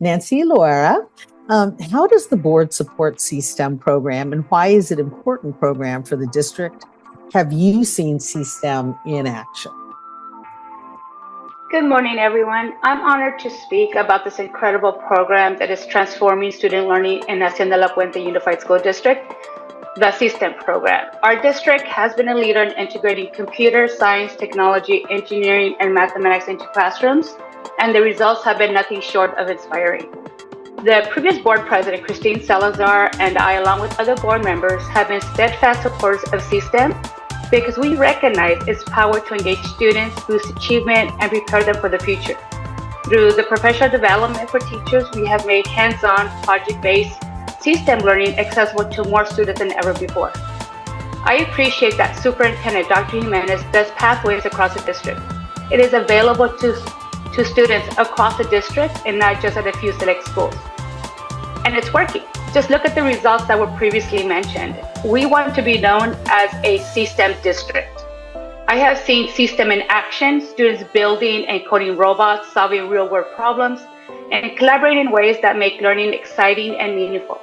Nancy, Laura, how does the board support CSTEM program and why is it an important program for the district? Have you seen CSTEM in action? Good morning, everyone. I'm honored to speak about this incredible program that is transforming student learning in Hacienda La Puente Unified School District, the CSTEM program. Our district has been a leader in integrating computer science, technology, engineering, and mathematics into classrooms, and the results have been nothing short of inspiring. The previous board president, Christine Salazar, and I, along with other board members, have been steadfast supporters of CSTEM because we recognize its power to engage students, boost achievement, and prepare them for the future. Through the professional development for teachers, we have made hands-on, project-based CSTEM learning accessible to more students than ever before. I appreciate that Superintendent Dr. Jimenez does pathways across the district. It is available to students across the district and not just at a few select schools. And it's working. Just look at the results that were previously mentioned. We want to be known as a CSTEM district. I have seen CSTEM in action, students building and coding robots, solving real-world problems, and collaborating in ways that make learning exciting and meaningful.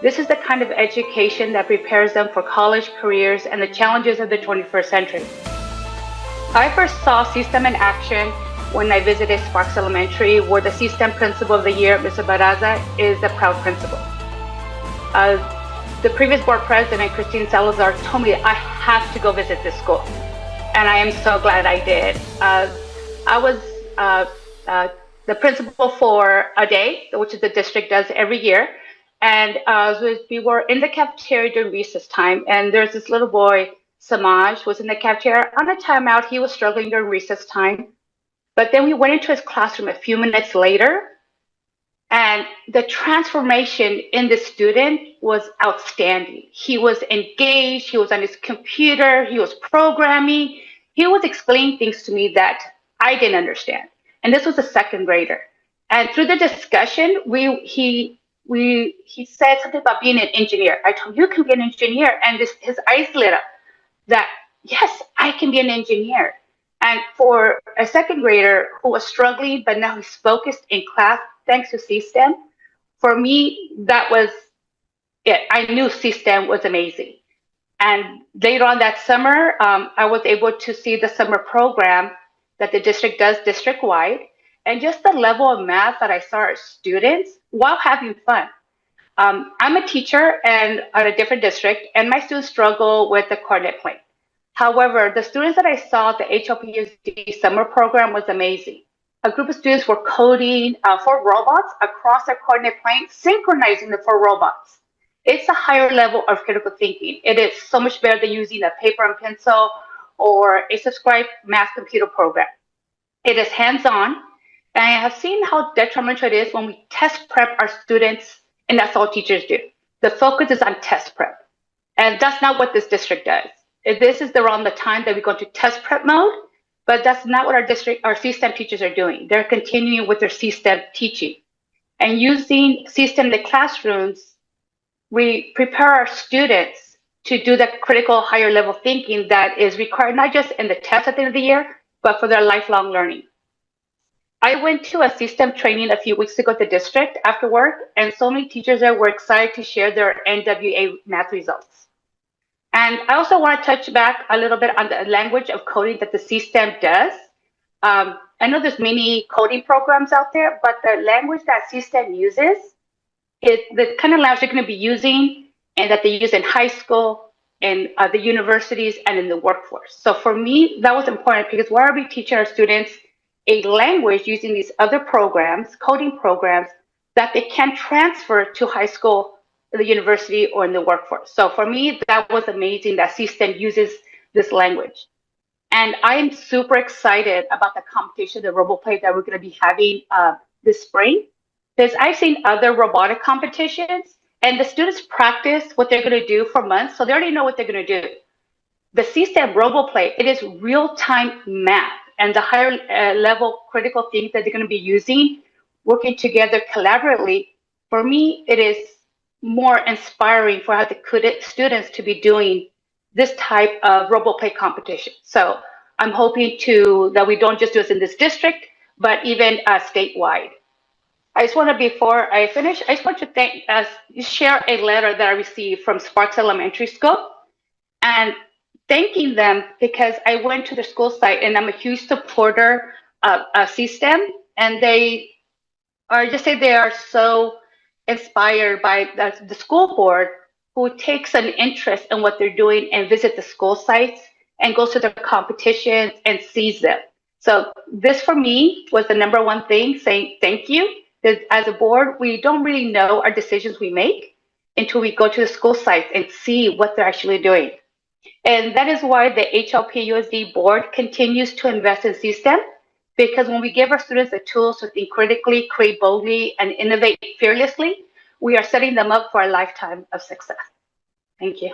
This is the kind of education that prepares them for college, careers, and the challenges of the 21st century. I first saw CSTEM in action when I visited Sparks Elementary, where the CSTEM Principal of the Year, Mr. Baraza, is the proud principal. The previous board president, Christine Salazar, told me that I have to go visit this school. And I am so glad I did. I was the principal for a day, which the district does every year. And we were in the cafeteria during recess time, and there's this little boy, Samaj, was in the cafeteria. On a timeout, he was struggling during recess time. But then we went into his classroom a few minutes later, and the transformation in the student was outstanding. He was engaged, he was on his computer, he was programming, he was explaining things to me that I didn't understand. And this was a second grader. And through the discussion, he said something about being an engineer. I told him, you can be an engineer. And his eyes lit up that, yes, I can be an engineer. And for a second grader who was struggling, but now he's focused in class, thanks to CSTEM, for me, that was it. I knew CSTEM was amazing. And later on that summer, I was able to see the summer program that the district does district-wide, and just the level of math that I saw our students while having fun. I'm a teacher and at a different district, and my students struggle with the coordinate plane. However, the students that I saw at the HLPUSD summer program was amazing. A group of students were coding 4 robots across their coordinate plane, synchronizing the 4 robots. It's a higher level of critical thinking. It is so much better than using a paper and pencil or a subscribed math computer program. It is hands-on, and I have seen how detrimental it is when we test prep our students, and that's all teachers do. The focus is on test prep, and that's not what this district does. This is around the time that we go to test prep mode, but that's not what our CSTEM teachers are doing. They're continuing with their CSTEM teaching. And using CSTEM in the classrooms, we prepare our students to do the critical higher level thinking that is required not just in the test at the end of the year, but for their lifelong learning. I went to a CSTEM training a few weeks ago at the district after work, and so many teachers there were excited to share their NWA math results. And I also want to touch back a little bit on the language of coding that the CSTEM does. I know there's many coding programs out there, but the language that CSTEM uses is the kind of language they're going to be using and that they use in high school, in the universities, and in the workforce. So for me, that was important because why are we teaching our students a language using these other programs, coding programs, that they can transfer to high school, the university, or in the workforce. So for me, that was amazing that CSTEM uses this language. And I am super excited about the competition, the RoboPlay that we're going to be having this spring, because I've seen other robotic competitions and the students practice what they're going to do for months. So they already know what they're going to do. The CSTEM RoboPlay, it is real-time math and the higher level critical things that they're going to be using, working together collaboratively. For me, it is more inspiring for how the students to be doing this type of RoboPlay competition. So I'm hoping that we don't just do this in this district, but even statewide. I just want to, before I finish, I just want to share a letter that I received from Sparks Elementary School, and thanking them because I went to the school site and I'm a huge supporter of Cstem, and they are so inspired by the school board, who takes an interest in what they're doing and visit the school sites and goes to the competitions and sees them. So this for me was the number one thing, saying thank you. Because as a board, we don't really know our decisions we make until we go to the school sites and see what they're actually doing. And that is why the HLPUSD board continues to invest in Cstem, because when we give our students the tools to think critically, create boldly, and innovate fearlessly, we are setting them up for a lifetime of success. Thank you.